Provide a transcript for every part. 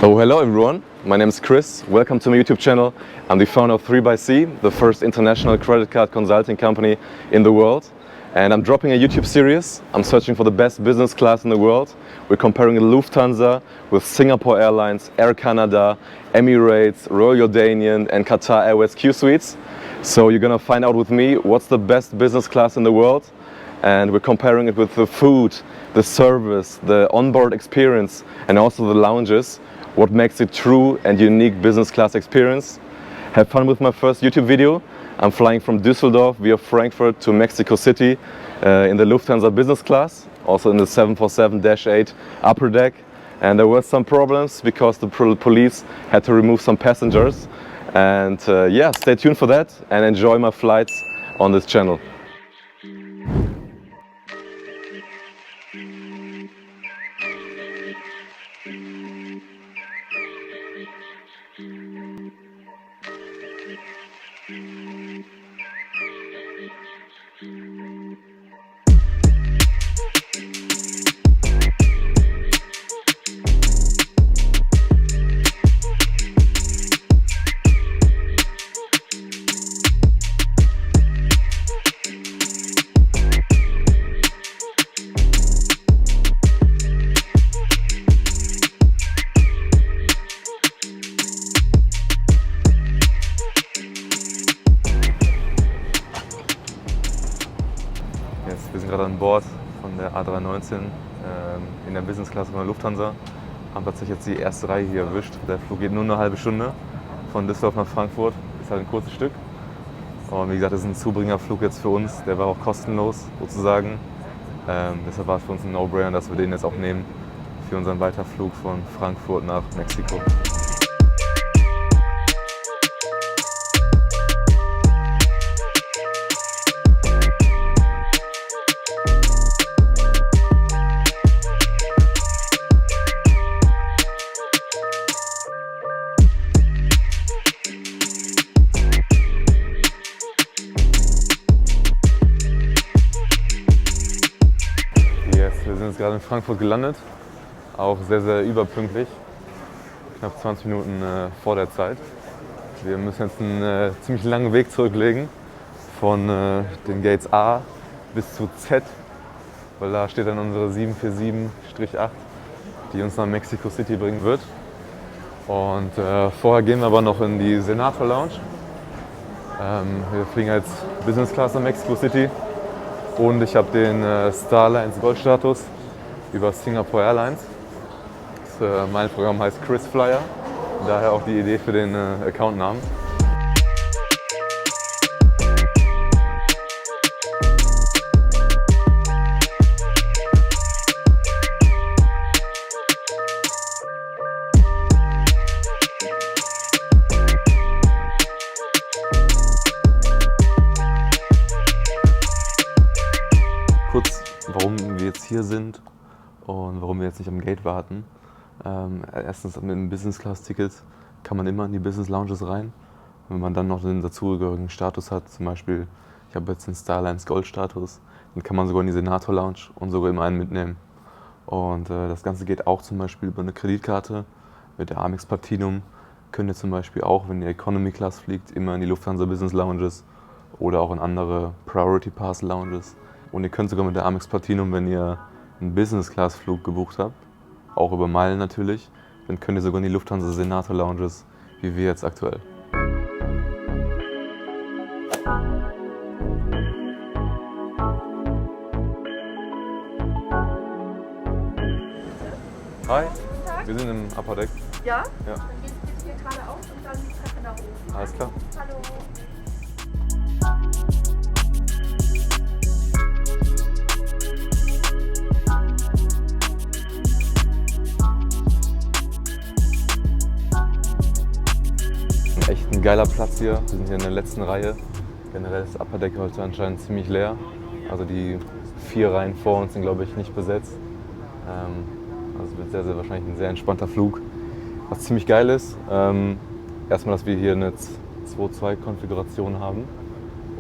Oh, hello everyone. My name is Chris. Welcome to my YouTube channel. I'm the founder of 3xC, the first international credit card consulting company in the world. And I'm dropping a YouTube series. I'm searching for the best business class in the world. We're comparing Lufthansa with Singapore Airlines, Air Canada, Emirates, Royal Jordanian and Qatar Airways Q Suites. So you're gonna find out with me what's the best business class in the world. And we're comparing it with the food, the service, the onboard experience and also the lounges. What makes it true and unique business class experience. Have fun with my first YouTube video. I'm flying from Düsseldorf via Frankfurt to Mexico City in the Lufthansa business class, also in the 747-8 upper deck. And there were some problems because the police had to remove some passengers. And yeah, stay tuned for that and enjoy my flights on this channel. Wir sind gerade an Bord von der A319 in der Business-Klasse von der Lufthansa. Haben tatsächlich jetzt die erste Reihe hier erwischt. Der Flug geht nur eine halbe Stunde von Düsseldorf nach Frankfurt. Ist halt ein kurzes Stück. Und wie gesagt, das ist ein Zubringerflug jetzt für uns. Der war auch kostenlos sozusagen. Deshalb war es für uns ein No-Brainer, dass wir den jetzt auch nehmen für unseren Weiterflug von Frankfurt nach Mexiko. Wir sind jetzt gerade in Frankfurt gelandet, auch sehr, sehr überpünktlich, knapp 20 Minuten vor der Zeit. Wir müssen jetzt einen ziemlich langen Weg zurücklegen von den Gates A bis zu Z, weil da steht dann unsere 747-8, die uns nach Mexico City bringen wird. Und vorher gehen wir aber noch in die Senator Lounge. Wir fliegen als Business Class nach Mexico City. Und ich habe den Starlines Goldstatus über Singapore Airlines. Mein Programm heißt Chris Flyer, daher auch die Idee für den Accountnamen. Kurz, warum wir jetzt hier sind und warum wir jetzt nicht am Gate warten. Erstens mit einem Business-Class-Ticket kann man immer in die Business-Lounges rein. Wenn man dann noch den dazugehörigen Status hat, zum Beispiel, ich habe jetzt den Starlines Gold-Status, dann kann man sogar in die Senator Lounge und sogar immer einen mitnehmen. Und das Ganze geht auch zum Beispiel über eine Kreditkarte. Mit der Amex Platinum könnt ihr zum Beispiel auch, wenn ihr Economy Class fliegt, immer in die Lufthansa Business Lounges oder auch in andere Priority Pass Lounges. Und ihr könnt sogar mit der Amex Platinum, wenn ihr einen Business-Class-Flug gebucht habt, auch über Meilen natürlich, dann könnt ihr sogar in die Lufthansa Senator Lounges, wie wir jetzt aktuell. Hi, wir sind im Upper Deck. Ja? Ja. Dann gehst du bitte hier geradeaus und dann die Treppe nach oben. Alles klar. Hallo. Echt ein geiler Platz hier. Wir sind hier in der letzten Reihe. Generell ist das Upper Deck heute anscheinend ziemlich leer. Also die 4 Reihen vor uns sind, glaube ich, nicht besetzt. Also es wird sehr, sehr wahrscheinlich ein sehr entspannter Flug. Was ziemlich geil ist, erstmal, dass wir hier eine 2-2-Konfiguration haben.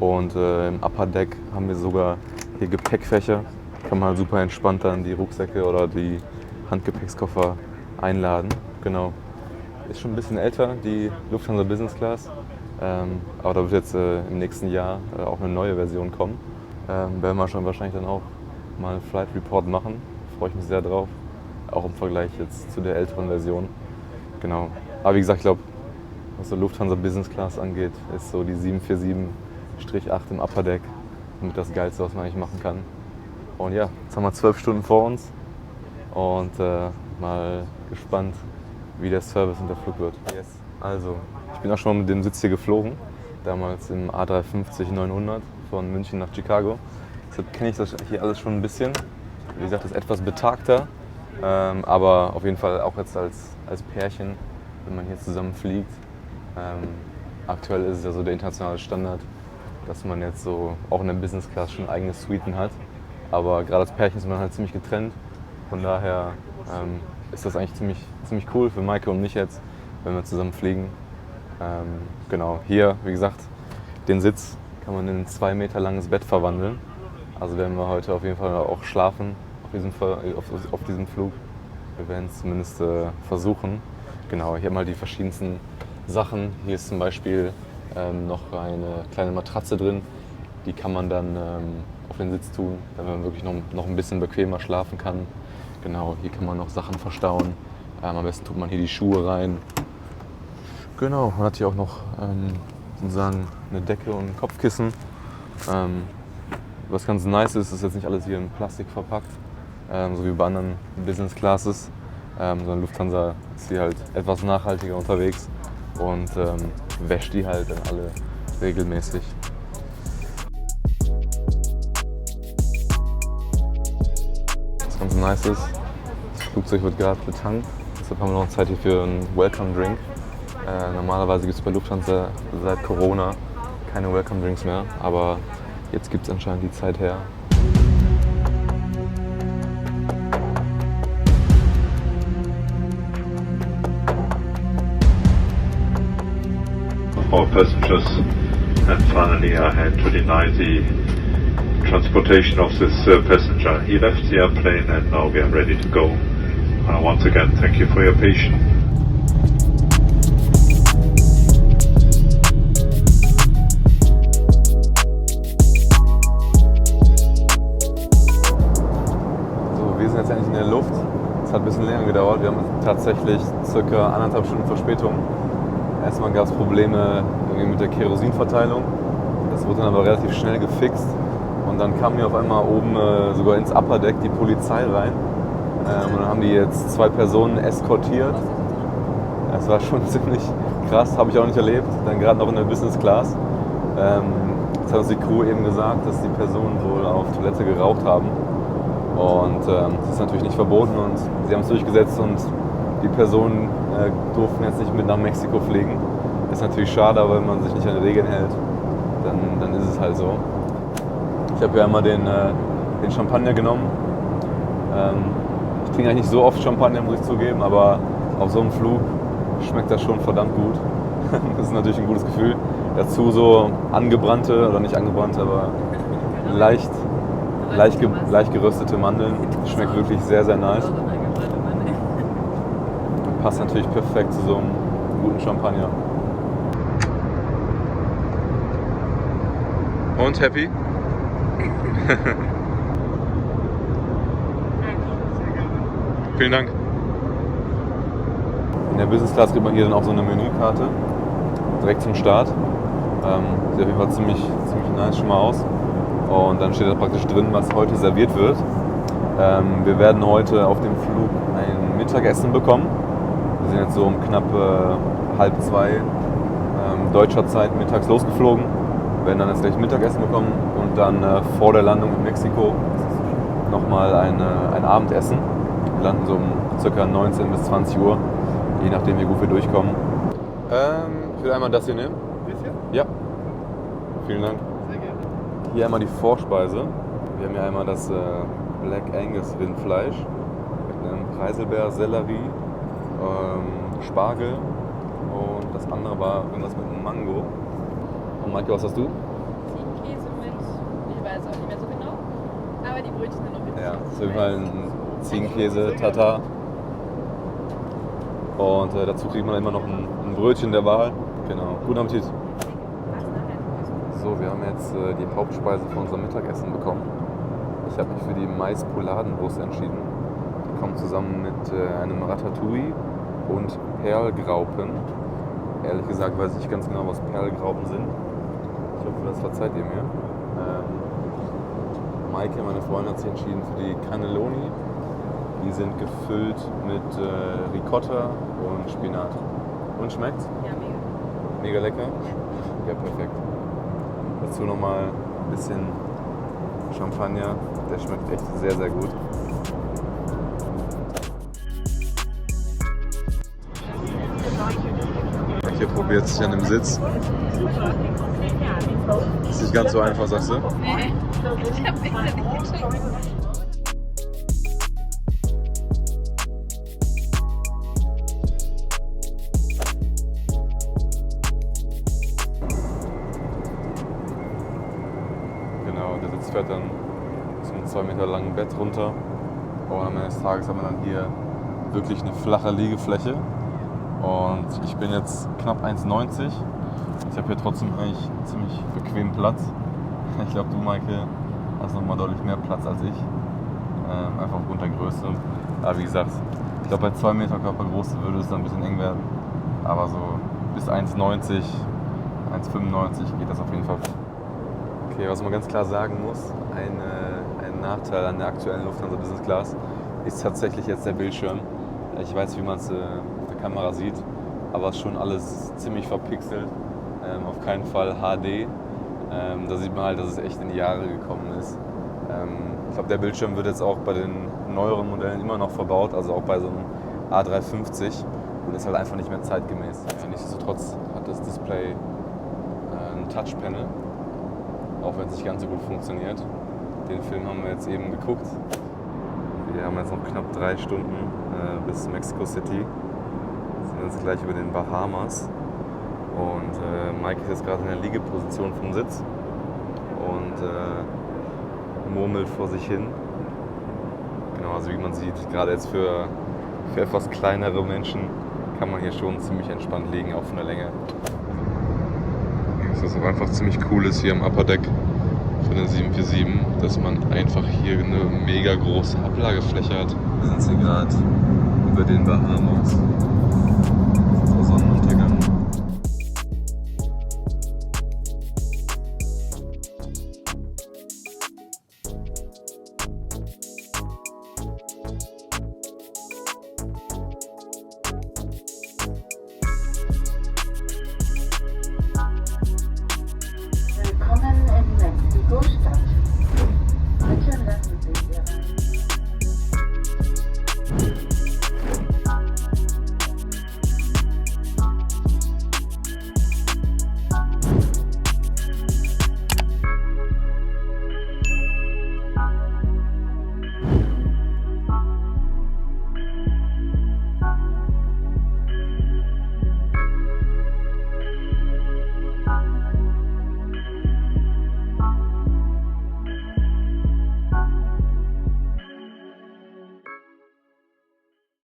Und im Upper Deck haben wir sogar hier Gepäckfächer. Kann man super entspannt dann die Rucksäcke oder die Handgepäckskoffer einladen. Genau. ist schon ein bisschen älter, die Lufthansa Business Class. Aber da wird jetzt im nächsten Jahr auch eine neue Version kommen. Werden wir schon wahrscheinlich dann auch mal einen Flight Report machen. Freue ich mich sehr drauf. Auch im Vergleich jetzt zu der älteren Version. Genau. Aber wie gesagt, ich glaube, was so Lufthansa Business Class angeht, ist so die 747-8 im Upper Deck mit das Geilste, was man eigentlich machen kann. Und ja, jetzt haben wir 12 Stunden vor uns und mal gespannt, wie der Service und der Flug wird. Yes. Also, ich bin auch schon mal mit dem Sitz hier geflogen, damals im A350-900 von München nach Chicago. Deshalb kenne ich das hier alles schon ein bisschen. Wie gesagt, das ist etwas betagter, aber auf jeden Fall auch jetzt als Pärchen, wenn man hier zusammen fliegt. Aktuell ist es ja so der internationale Standard, dass man jetzt so auch in der Business Class schon eigene Suiten hat. Aber gerade als Pärchen ist man halt ziemlich getrennt. Von daher ist das eigentlich ziemlich cool für Maike und mich jetzt, wenn wir zusammen fliegen. Genau, hier, wie gesagt, den Sitz kann man in ein 2 Meter langes Bett verwandeln. Also werden wir heute auf jeden Fall auch schlafen auf diesem Flug. Wir werden es zumindest versuchen. Genau, hier haben wir die verschiedensten Sachen. Hier ist zum Beispiel noch eine kleine Matratze drin. Die kann man dann auf den Sitz tun, damit man wirklich noch ein bisschen bequemer schlafen kann. Genau, hier kann man noch Sachen verstauen. Am besten tut man hier die Schuhe rein. Genau, man hat hier auch noch sozusagen eine Decke und ein Kopfkissen. Was ganz nice ist jetzt nicht alles hier in Plastik verpackt, so wie bei anderen Business Classes, sondern Lufthansa ist hier halt etwas nachhaltiger unterwegs und wäscht die halt dann alle regelmäßig. Was ganz nice ist, das Flugzeug wird gerade betankt, deshalb haben wir noch Zeit hier für einen Welcome Drink. Normalerweise gibt es bei Lufthansa seit Corona keine Welcome Drinks mehr, aber jetzt gibt es anscheinend die Zeit her. For passengers, and finally I had to deny the transportation of this passenger. He left the airplane and now we are ready to go. Once again, thank you for your patience. Jetzt in der Luft. Es hat ein bisschen länger gedauert. Wir haben tatsächlich ca. 1,5 Stunden Verspätung. Erstmal gab es Probleme irgendwie mit der Kerosinverteilung. Das wurde dann aber relativ schnell gefixt. Und dann kam hier auf einmal oben sogar ins Upper Deck die Polizei rein. Und dann haben die jetzt 2 Personen eskortiert. Das war schon ziemlich krass, habe ich auch nicht erlebt. Dann gerade noch in der Business Class. Jetzt hat uns die Crew eben gesagt, dass die Personen wohl auf Toilette geraucht haben. Und das ist natürlich nicht verboten und sie haben es durchgesetzt und die Personen durften jetzt nicht mit nach Mexiko fliegen. Das ist natürlich schade, aber wenn man sich nicht an die Regeln hält, dann ist es halt so. Ich habe ja einmal den Champagner genommen. Ich trinke eigentlich nicht so oft Champagner, muss ich zugeben, aber auf so einem Flug schmeckt das schon verdammt gut. Das ist natürlich ein gutes Gefühl. Dazu so angebrannte, oder nicht angebrannte, aber leicht geröstete Mandeln. Schmeckt wirklich sehr, sehr nice. Passt natürlich perfekt zu so einem guten Champagner. Und happy? Vielen Dank. In der Business Class kriegt man hier dann auch so eine Menükarte direkt zum Start. Sieht auf jeden Fall ziemlich nice schon mal aus. Und dann steht da praktisch drin, was heute serviert wird. Wir werden heute auf dem Flug ein Mittagessen bekommen. Wir sind jetzt so um knapp 1:30 deutscher Zeit mittags losgeflogen. Wir werden dann jetzt gleich Mittagessen bekommen und dann vor der Landung in Mexiko nochmal ein Abendessen. Wir landen so um ca. 19 bis 20 Uhr, je nachdem wie gut wir durchkommen. Ich will einmal das hier nehmen. Ja. Vielen Dank. Hier einmal die Vorspeise. Wir haben hier einmal das Black Angus Rindfleisch mit einem Preiselbeer, Sellerie, Spargel und das andere war irgendwas mit einem Mango. Und Maike, was hast du? Ziegenkäse mit, ich weiß auch nicht mehr so genau, aber die Brötchen sind noch richtig. Ja, das ist auf jeden Fall ein Ziegenkäse, Tatar. Und dazu kriegt man immer noch ein Brötchen der Wahl. Genau, guten Appetit. So, wir haben jetzt die Hauptspeise für unser Mittagessen bekommen. Ich habe mich für die Mais-Pouladenbrust entschieden. Die kommt zusammen mit einem Ratatouille und Perlgraupen. Ehrlich gesagt weiß ich nicht ganz genau, was Perlgraupen sind. Ich hoffe, das verzeiht ihr mir. Maike, meine Freundin, hat sich entschieden für die Cannelloni. Die sind gefüllt mit Ricotta und Spinat. Und schmeckt's? Ja, mega. Mega lecker? Ja, perfekt. Dazu nochmal ein bisschen Champagner. Der schmeckt echt sehr, sehr gut. Hier probiert sich an dem Sitz. Ist nicht ganz so einfach, sagst du? Nee, ich hab extra nicht gecheckt. Genau, der Sitz fährt dann zum 2 Meter langen Bett runter. Und am Ende des Tages haben wir dann hier wirklich eine flache Liegefläche. Und ich bin jetzt knapp 1,90. Ich habe hier trotzdem eigentlich ziemlich bequem Platz. Ich glaube, du, Maike, hast nochmal deutlich mehr Platz als ich. Einfach aufgrund der Größe. Aber wie gesagt, ich glaube, bei 2 Meter Körpergröße würde es dann ein bisschen eng werden. Aber so bis 1,90, 1,95 geht das auf jeden Fall. Okay, was man ganz klar sagen muss, ein Nachteil an der aktuellen Lufthansa Business Class ist tatsächlich jetzt der Bildschirm. Ich weiß, wie man es auf der Kamera sieht, aber es ist schon alles ziemlich verpixelt. Auf keinen Fall HD. Da sieht man halt, dass es echt in die Jahre gekommen ist. Ich glaube, der Bildschirm wird jetzt auch bei den neueren Modellen immer noch verbaut, also auch bei so einem A350 und ist halt einfach nicht mehr zeitgemäß. Nichtsdestotrotz hat das Display ein Touchpanel, auch wenn es nicht ganz so gut funktioniert. Den Film haben wir jetzt eben geguckt. Wir haben jetzt noch knapp 3 Stunden bis Mexico City. Wir sind jetzt gleich über den Bahamas. Und Mike ist jetzt gerade in der Liegeposition vom Sitz und murmelt vor sich hin. Genau, also wie man sieht, gerade jetzt für etwas kleinere Menschen kann man hier schon ziemlich entspannt liegen, auch von der Länge. Was auch einfach ziemlich cool ist hier am Upper Deck von der 747, dass man einfach hier eine mega große Ablagefläche hat. Wir sind hier gerade über den Bahamas.